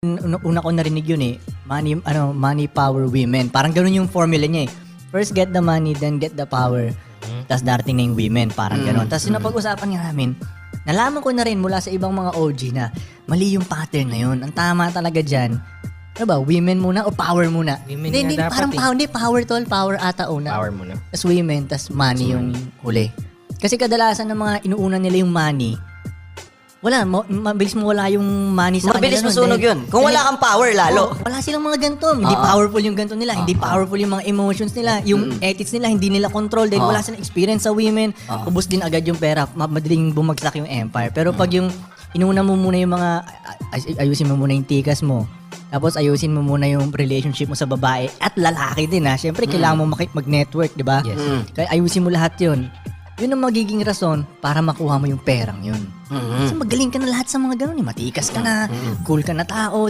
Una ko narinig yun money, power, women. Parang ganun yung formula niya eh. First get the money, then get the power. Tapos darating na yung women, parang ganun. Tapos napag-usapan nga namin, nalaman ko na rin mula sa ibang mga OG na mali yung pattern na yun. Ang tama talaga dyan, ano ba, women muna o power muna? Women Hindi, nga dapat power tol, power ata una. Power muna. Tapos women, tapos money yung huli. Kasi kadalasan ng mga inuuna nila yung money, wala, mabilis mo wala yung money sa Mabilis kanila. masunog yun. Kung wala kang power, lalo. Wala silang mga ganito. Hindi powerful yung ganito nila. Hindi powerful yung mga emotions nila. Yung ethics nila, hindi nila control. Dahil wala silang experience sa women. Ubus din agad yung pera. Madaling bumagsak yung empire. Pero pag yung inuna mo muna yung mga, ayusin mo muna yung tikas mo. Tapos ayusin mo muna yung relationship mo sa babae at lalaki din ha. Siyempre, kailangan mo mag-network, di ba? Yes. Kaya ayusin mo lahat yun. Yun ang magiging rason para makuha mo yung perang yun. Kasi magaling ka na lahat sa mga ganun. Matikas ka na, cool ka na tao.